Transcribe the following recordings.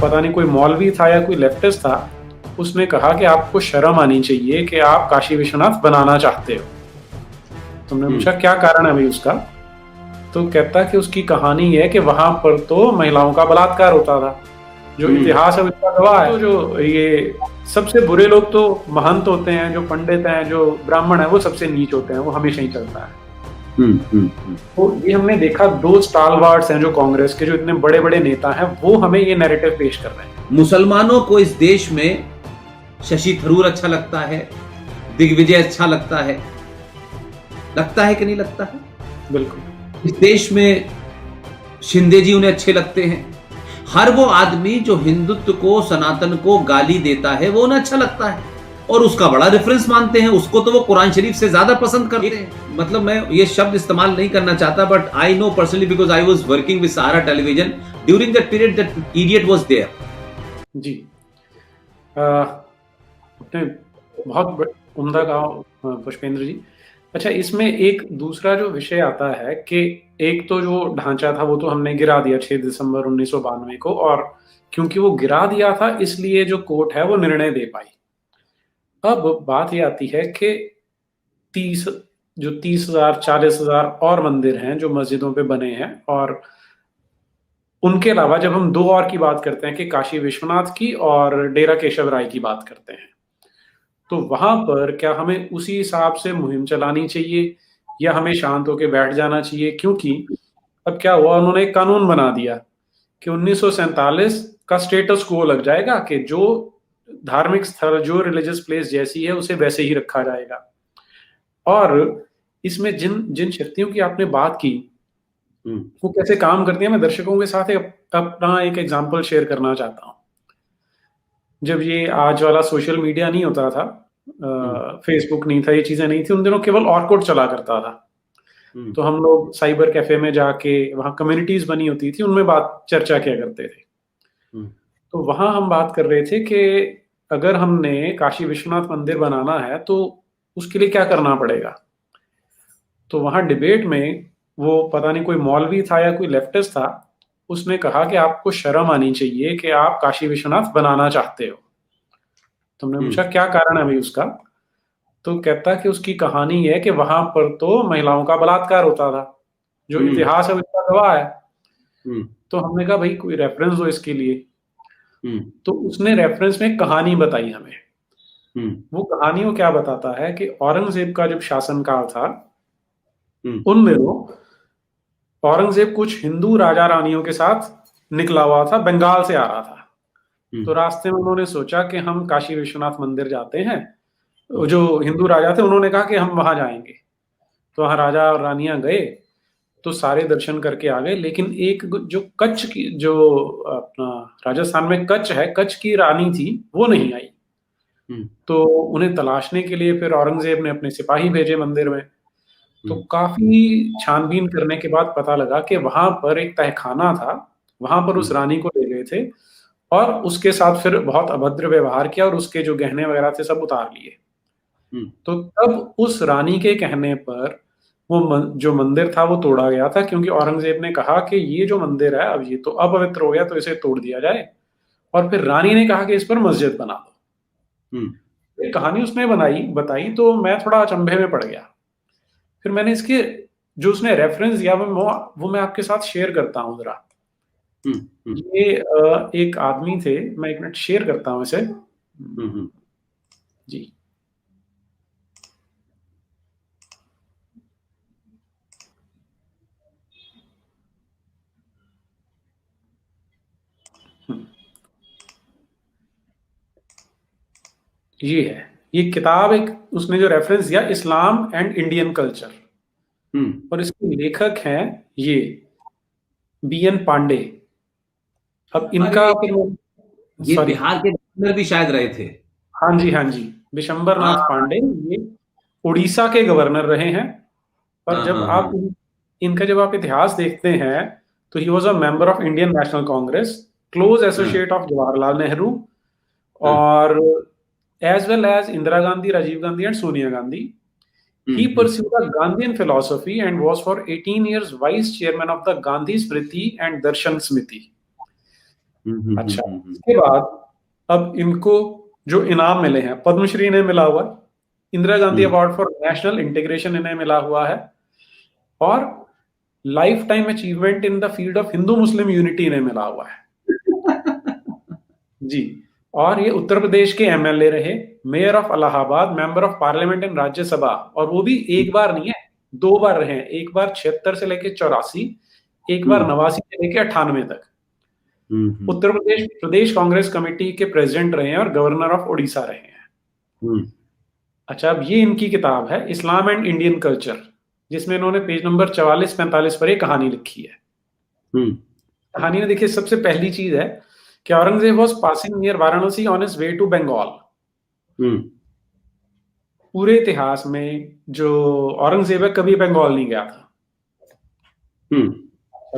पता नहीं कोई मौलवी था या कोई लेफ्टिस्ट था, उसने कहा कि आपको शर्म आनी चाहिए कि आप काशी विश्वनाथ बनाना चाहते हो। तुमने पूछा क्या कारण है भाई उसका, तो कहता कि उसकी कहानी है कि वहां पर तो महिलाओं का बलात्कार होता था, जो इतिहास है उसका गवाह है। तो जो ये सबसे बुरे लोग तो महंत होते हैं, जो पंडित हैं, जो ब्राह्मण है, वो सबसे नीच होते हैं, वो हमेशा ही चलता है। तो ये हमने देखा, दो स्टालवार्ड्स हैं जो कांग्रेस के, जो इतने बड़े बड़े नेता हैं, वो हमें ये नैरेटिव पेश कर रहे हैं। मुसलमानों को इस देश में शशि थरूर अच्छा लगता है, दिग्विजय अच्छा लगता है कि नहीं लगता है? बिल्कुल। इस देश में शिंदे जी उन्हें अच्छे लगते हैं। हर वो आदमी जो हिंदुत्व को, सनातन को गाली देता है, वो उन्हें अच्छा लगता है और उसका बड़ा रेफरेंस मानते हैं। उसको तो वो कुरान शरीफ से ज्यादा पसंद करते हैं। मतलब मैं ये शब्द इस्तेमाल नहीं करना चाहता, but I know personally because I was working with Sahara television during that period, that idiot was there. जी, आपने बहुत उम्दा कहा पुष्पेंद्र जी। अच्छा, इसमें एक दूसरा जो विषय आता है कि एक तो जो ढांचा था वो तो हमने गिरा दिया 6 दिसंबर 1992 को, और क्योंकि वो गिरा दिया था इसलिए जो कोर्ट है वो निर्णय दे पाई। अब बात ये आती है कि 30,000 40,000 और मंदिर हैं जो मस्जिदों पे बने हैं, और उनके अलावा जब हम दो और की बात करते हैं कि काशी विश्वनाथ की और डेरा केशव राय की बात करते हैं, तो वहां पर क्या हमें उसी हिसाब से मुहिम चलानी चाहिए या हमें शांत होकर बैठ जाना चाहिए? क्योंकि अब क्या हुआ, उन्होंने एक कानून बना दिया कि 1947 का स्टेटस को लग जाएगा कि जो धार्मिक स्थल, जो रिलीजियस प्लेस जैसी है उसे वैसे ही रखा जाएगा। और इसमें जिन जिन शक्तियों की आपने बात की वो कैसे काम करती है, मैं दर्शकों के साथ अपना एक एग्जांपल शेयर करना चाहता हूँ। जब ये आज वाला सोशल मीडिया नहीं होता था, फेसबुक नहीं था, ये चीजें नहीं थी, उन दिनों केवल ऑर्कुट चला करता था। तो हम लोग साइबर कैफे में जाके, वहाँ कम्युनिटीज बनी होती थी, उनमें बात चर्चा किया करते थे। तो वहां हम बात कर रहे थे कि अगर हमने काशी विश्वनाथ मंदिर बनाना है तो उसके लिए क्या करना पड़ेगा। तो वहां डिबेट में वो पता नहीं कोई मौलवी था या कोई लेफ्टिस्ट था, उसने कहा कि आपको शर्म आनी चाहिए कि आप काशी विश्वनाथ बनाना चाहते हो। तुमने पूछा क्या कारण है भाई उसका, तो कहता कि उसकी कहानी है कि वहां पर तो महिलाओं का बलात्कार होता था, जो इतिहास है उसका गवाह है। तो हमने कहा भाई कोई रेफरेंस दो इसके लिए। तो उसने रेफरेंस में कहानी बताई हमें। वो कहानी वो क्या बताता है कि औरंगजेब का जब शासनकाल था, उन दिनों औरंगजेब कुछ हिंदू राजा रानियों के साथ निकला हुआ था, बंगाल से आ रहा था। तो रास्ते में उन्होंने सोचा कि हम काशी विश्वनाथ मंदिर जाते हैं। जो हिंदू राजा थे उन्होंने कहा कि हम वहां जाएंगे, तो वहां राजा और रानियां गए, तो सारे दर्शन करके आ गए। लेकिन एक जो कच्छ की, जो अपना राजस्थान में कच्छ है, कच्छ की रानी थी, वो नहीं आई। तो उन्हें तलाशने के लिए फिर औरंगजेब ने अपने सिपाही भेजे मंदिर में। तो काफी छानबीन करने के बाद पता लगा कि वहां पर एक तहखाना था, वहां पर उस रानी को ले गए थे और उसके साथ फिर बहुत अभद्र व्यवहार किया और उसके जो गहने वगैरह थे सब उतार लिए। तो तब उस रानी के कहने पर वो जो मंदिर था वो तोड़ा गया था, क्योंकि औरंगजेब ने कहा कि ये जो मंदिर है अब ये तो अपवित्र हो गया, तो इसे तोड़ दिया जाए। और फिर रानी ने कहा कि इस पर मस्जिद बना दो। ये कहानी उसने बताई तो मैं थोड़ा अचंभे में पड़ गया। फिर मैंने इसके जो उसने रेफरेंस दिया वो मैं आपके साथ शेयर करता हूँ जरा। ये एक आदमी थे, मैं एक मिनट शेयर करता हूँ इसे। जी, ये है, ये किताब, एक उसने जो रेफरेंस दिया, इस्लाम एंड इंडियन कल्चर, और इसके लेखक हैं ये BN पांडे। अब इनका ये सॉरी, बिहार के गवर्नर भी शायद रहे थे। हाँ जी हाँ जी, विशंबर नाथ पांडे, ये उड़ीसा के गवर्नर रहे हैं। और जब आप इनका जब आप इतिहास देखते हैं तो he was a member of Indian National Congress, close associate of Jawaharlal Nehru, और as well as Indira Gandhi, Rajiv Gandhi and Sonia Gandhi. He pursued a Gandhian philosophy and was for 18 years vice chairman of the Gandhi Smriti and Darshan Smiti. अच्छा, इसके बाद अब इनको जो इनाम मिले हैं, पद्मश्री इन्हें मिला हुआ है, Indira Gandhi award for national integration इन्हें मिला हुआ है, और life time achievement in the field of Hindu Muslim unity इन्हें मिला हुआ है जी। और ये उत्तर प्रदेश के एमएलए रहे, mayor of Allahabad, member of parliament in Rajya Sabha, और वो भी एक बार नहीं है, 2 बार रहे हैं। एक बार 76 से लेके 84, एक बार 89 से लेके 98 तक उत्तर प्रदेश प्रदेश कांग्रेस कमेटी के प्रेसिडेंट रहे हैं और गवर्नर ऑफ उड़ीसा रहे हैं। अच्छा, अब ये इनकी किताब है इस्लाम एंड इंडियन कल्चर, जिसमें इन्होंने पेज नंबर 44-45 पर एक कहानी लिखी है। कहानी में देखिए, सबसे पहली चीज है कि Aurangzeb was passing near Varanasi on his way to Bengal. पूरे इतिहास में जो औरंगजेब है कभी बंगाल नहीं गया था।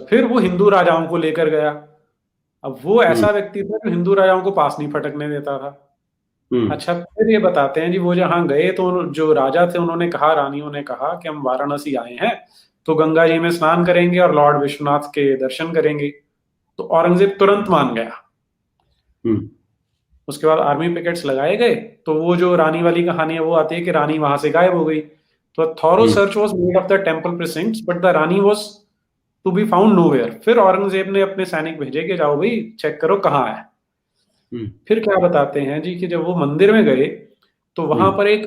फिर वो हिंदू राजाओं को लेकर गया। अब वो ऐसा व्यक्ति था जो हिंदू राजाओं को पास नहीं फटकने देता था। अच्छा, फिर ये बताते हैं जी, वो जहां गए तो जो राजा थे उन्होंने कहा, रानियों ने कहा कि हम वाराणसी आए हैं तो गंगा जी में स्नान करेंगे और लॉर्ड विश्वनाथ के दर्शन करेंगे। तो औरंगजेब तुरंत मान गया। उसके बाद आर्मी पिकेट्स लगाए गए, तो वो जो रानी वाली कहानी है वो आती है कि रानी वहां से गायब हो गई। तो thorough search was made of the temple precincts but the rani was to be found nowhere. फिर औरंगजेब ने अपने सैनिक भेजे कि जाओ भाई चेक करो कहाँ है। फिर क्या बताते हैं जी कि जब वो मंदिर में गए तो वहां पर एक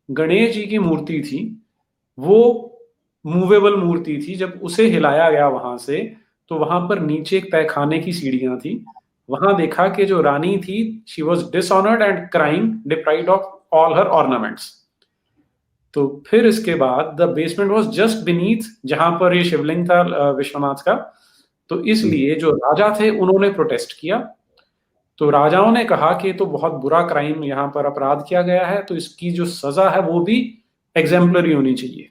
गणेश जी की मूर्ति थी, वो मूवेबल मूर्ति थी। जब उसे हिलाया गया वहां से, तो वहां पर नीचे एक तहखाने की सीढ़ियां थी। वहां देखा कि जो रानी थी, she was dishonoured and crying, deprived of all her ornaments. तो फिर इसके बाद the basement was just beneath जहां पर ये शिवलिंग था विश्वनाथ का। तो इसलिए जो राजा थे उन्होंने प्रोटेस्ट किया। तो राजाओं ने कहा कि तो बहुत बुरा क्राइम यहाँ पर अपराध किया गया है, तो इसकी जो सजा है वो भी एग्जेम्पलरी होनी चाहिए।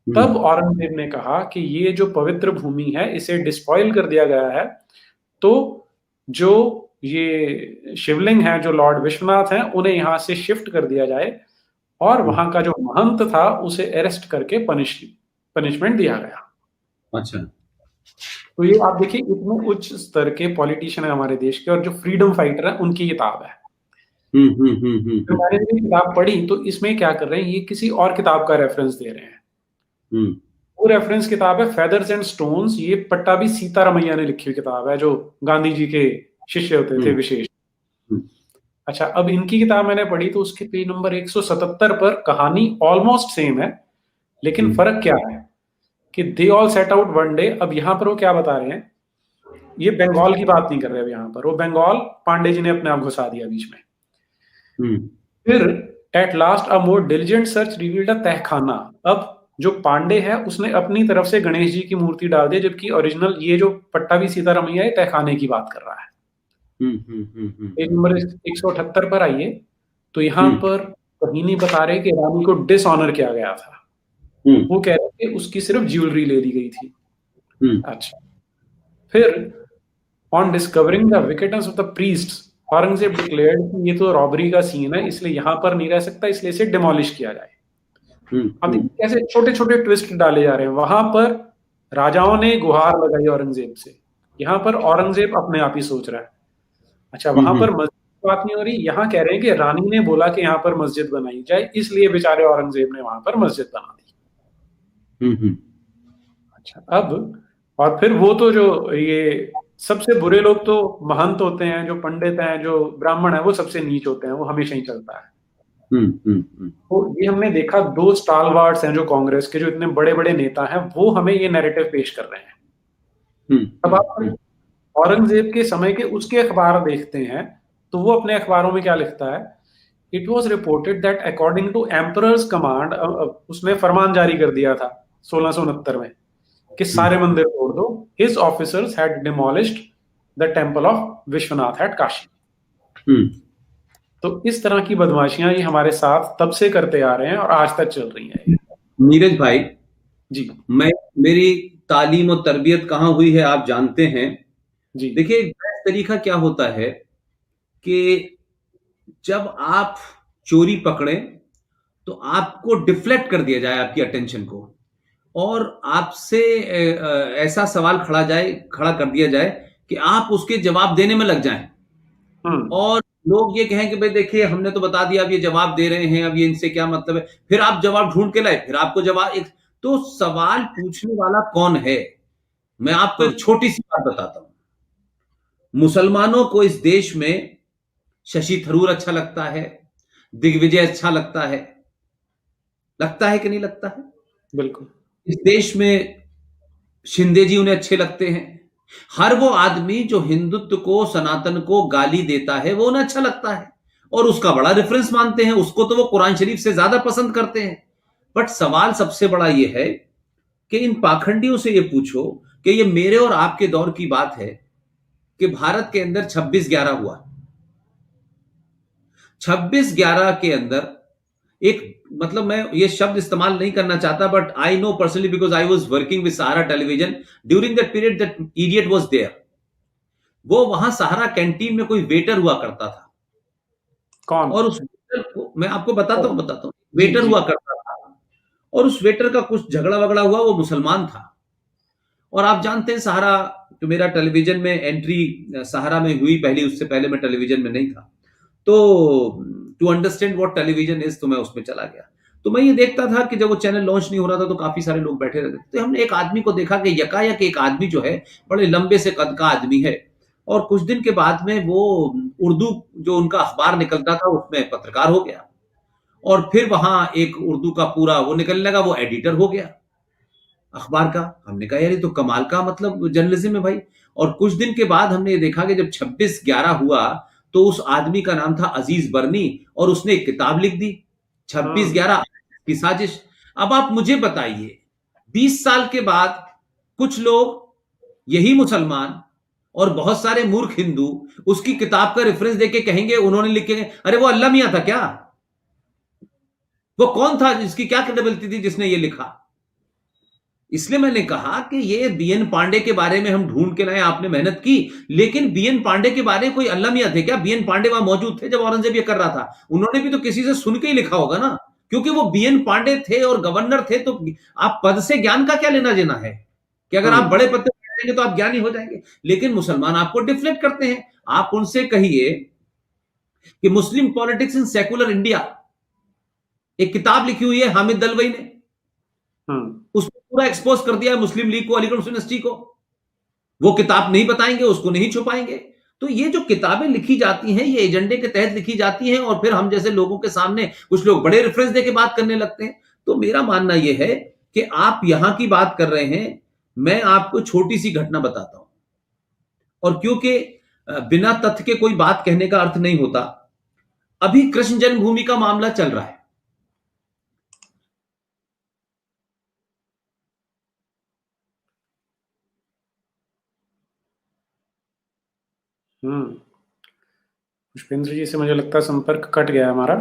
तब औरंगजेब ने कहा कि ये जो पवित्र भूमि है इसे डिस्पॉइल कर दिया गया है, तो जो ये शिवलिंग है, जो लॉर्ड विश्वनाथ हैं, उन्हें यहां से शिफ्ट कर दिया जाए, और वहां का जो महंत था उसे अरेस्ट करके पनिशमेंट दिया गया। अच्छा, तो ये आप देखिए, इतने उच्च स्तर के पॉलिटिशियन है हमारे देश के, और जो फ्रीडम फाइटर है उनकी किताब है। तो मैंने जब किताब पढ़ी तो इसमें क्या कर रहे हैं, ये किसी और किताब का रेफरेंस दे रहे हैं। वो रेफरेंस किताब है फेदर्स एंड स्टोन्स। ये पट्टाभी सीतारामैया ने लिखी हुई किताब है, जो गांधी जी के शिष्य होते थे विशेष। अच्छा, अब इनकी किताब मैंने पढ़ी तो उसके पेज नंबर 177 पर कहानी ऑलमोस्ट सेम है, लेकिन फर्क क्या है कि they all set out one day. अब यहाँ पर वो क्या बता रहे हैं, ये बंगाल की बात नहीं कर रहे। अब यहाँ पर वो बंगाल पांडे जी ने अपने आप घुसा दिया बीच में। फिर at last a more diligent search revealed a tahkhana. अब जो पांडे है उसने अपनी तरफ से गणेश जी की मूर्ति डाल दी, जबकि ओरिजिनल ये जो पट्टाभी सीतारामैया है तहखाने की बात कर रहा है। पेज नंबर 178 पर आइए, तो यहाँ पर कहीं नहीं बता रहे कि रानी को डिसऑनर किया गया था। वो कह रहे थे उसकी सिर्फ ज्वेलरी ले ली गई थी। अच्छा, फिर on discovering the wickedness of the priests, Aurangzeb declared कि ये तो रॉबरी का सीन है, इसलिए यहाँ पर नहीं रह सकता, इसलिए इसे डिमोलिश किया जाए। अब देखिए कैसे छोटे छोटे ट्विस्ट डाले जा रहे हैं। वहां पर राजाओं ने गुहार लगाई औरंगजेब से, यहाँ पर औरंगजेब अपने आप ही सोच रहा है। अच्छा, वहां पर मस्जिद की बात नहीं हो रही, यहाँ कह रहे हैं कि रानी ने बोला कि यहाँ पर मस्जिद बनाई जाए, इसलिए बेचारे औरंगजेब ने वहां पर मस्जिद बना दी। अच्छा, अब और फिर वो तो जो ये सबसे बुरे लोग तो महंत होते हैं, जो पंडित हैं, जो ब्राह्मण है, वो सबसे नीच होते हैं, वो हमेशा ही चलता है। तो ये हमने देखा, 2 स्टालवार्ड्स हैं जो कांग्रेस के, जो इतने बड़े बड़े नेता हैं, वो हमें ये नैरेटिव पेश कर रहे हैं। अब आप औरंगजेब के समय के उसके अखबार देखते हैं तो वो अपने अखबारों में क्या लिखता है, it was reported that according to emperor's command, उसने फरमान जारी कर दिया था 1669 में कि सारे मंदिर तोड़ दो। His officers had demolished the temple of Vishwanath at Kashi. तो इस तरह की बदमाशियां ये हमारे साथ तब से करते आ रहे हैं और आज तक चल रही हैं। नीरज भाई जी, मेरी तालीम और तरबियत कहाँ हुई है आप जानते हैं जी। देखिए, तरीका क्या होता है कि जब आप चोरी पकड़े तो आपको डिफ्लेक्ट कर दिया जाए आपकी अटेंशन को, और आपसे ऐसा सवाल खड़ा कर दिया जाए कि आप उसके जवाब देने में लग जाएं और लोग ये कहें कि भाई देखिए हमने तो बता दिया, अब ये जवाब दे रहे हैं, अब ये इनसे क्या मतलब है, फिर आप जवाब ढूंढ के लाए, फिर आपको जवाब एक, तो सवाल पूछने वाला कौन है? मैं आपको एक छोटी सी बात बताता हूं। मुसलमानों को इस देश में शशि थरूर अच्छा लगता है, दिग्विजय अच्छा लगता है कि नहीं लगता है? बिल्कुल। इस देश में शिंदे जी उन्हें अच्छे लगते हैं। हर वो आदमी जो हिंदुत्व को, सनातन को गाली देता है, वो उन्हें अच्छा लगता है और उसका बड़ा रेफरेंस मानते हैं, उसको तो वो कुरान शरीफ से ज्यादा पसंद करते हैं। बट सवाल सबसे बड़ा ये है कि इन पाखंडियों से ये पूछो कि ये मेरे और आपके दौर की बात है कि भारत के अंदर 26/11 हुआ। 26/11 के अंदर एक, मतलब मैं ये शब्द इस्तेमाल नहीं करना चाहता, but I know personally because I was working with Sahara television during that period, that idiot was there. वो वहां सहारा कैंटीन में कोई वेटर हुआ करता था कौन? और उस वेटर को मैं आपको बताता हूँ, जी, वेटर जी। हुआ करता था और उस वेटर का कुछ झगड़ा वगड़ा हुआ, वो मुसलमान था। और आप जानते हैं सहारा, तो मेरा टेलीविजन में एंट्री सहारा में हुई पहली, उससे पहले मैं टेलीविजन में नहीं था। तो to understand what television is, तो मैं उसमें चला गया। तो मैं ये देखता था कि जब वो चैनल लॉन्च नहीं हो रहा था तो काफी सारे लोग बैठे रहते थे। तो हमने एक आदमी को देखा कि यकायक एक आदमी जो है, बड़े लंबे से कद का आदमी है, और कुछ दिन के बाद में वो उर्दू जो उनका अखबार निकलता था उसमें पत्रकार हो गया, और फिर वहां एक उर्दू का पूरा वो निकलने लगा, वो एडिटर हो गया अखबार का। हमने कहा यार ये तो कमाल का मतलब जर्नलिज्म है भाई। और कुछ दिन के बाद हमने ये देखा कि जब 26/11 हुआ तो उस आदमी का नाम था अजीज बरनी, और उसने एक किताब लिख दी, 26/11 की साजिश। अब आप मुझे बताइए, 20 साल के बाद कुछ लोग, यही मुसलमान और बहुत सारे मूर्ख हिंदू, उसकी किताब का रेफरेंस देके कहेंगे, उन्होंने लिखे, अरे वो अल्लाह मियां था क्या? वो कौन था, जिसकी क्या क्रेडिबिलिटी थी जिसने ये लिखा? इसलिए मैंने कहा कि ये बीएन पांडे के बारे में हम ढूंढ के लाए, आपने मेहनत की, लेकिन बीएन पांडे के बारे में कोई अल्लाह मियां थे क्या? बीएन पांडे वहां मौजूद थे जब औरंगजेब ये कर रहा था, उन्होंने भी तो किसी से सुन के ही लिखा होगा ना, क्योंकि वो बीएन पांडे थे और गवर्नर थे। तो आप पद से ज्ञान का क्या लेना देना है कि अगर आप बड़े पद पे बैठ जाएंगे तो आप ज्ञानी हो जाएंगे? लेकिन मुसलमान आपको डिफ्लेक्ट करते हैं। आप उनसे कहिए कि मुस्लिम पॉलिटिक्स इन सेकुलर इंडिया, एक किताब लिखी हुई है हामिद दलवई ने, उसमें पूरा एक्सपोज कर दिया है मुस्लिम लीग को, अलीगढ़ मुस्लिम यूनिवर्सिटी को। वो किताब नहीं बताएंगे, उसको नहीं छुपाएंगे। तो ये जो किताबें लिखी जाती हैं, ये एजेंडे के तहत लिखी जाती हैं, और फिर हम जैसे लोगों के सामने कुछ लोग बड़े रेफरेंस देके बात करने लगते हैं। तो मेरा मानना यह है कि आप यहां की बात कर रहे हैं, मैं आपको छोटी सी घटना बताता हूं, और क्योंकि बिना तथ्य के कोई बात कहने का अर्थ नहीं होता। अभी कृष्ण जन्मभूमि का मामला चल रहा है। पुष्पेंद्र जी से मुझे लगता है संपर्क कट गया हमारा।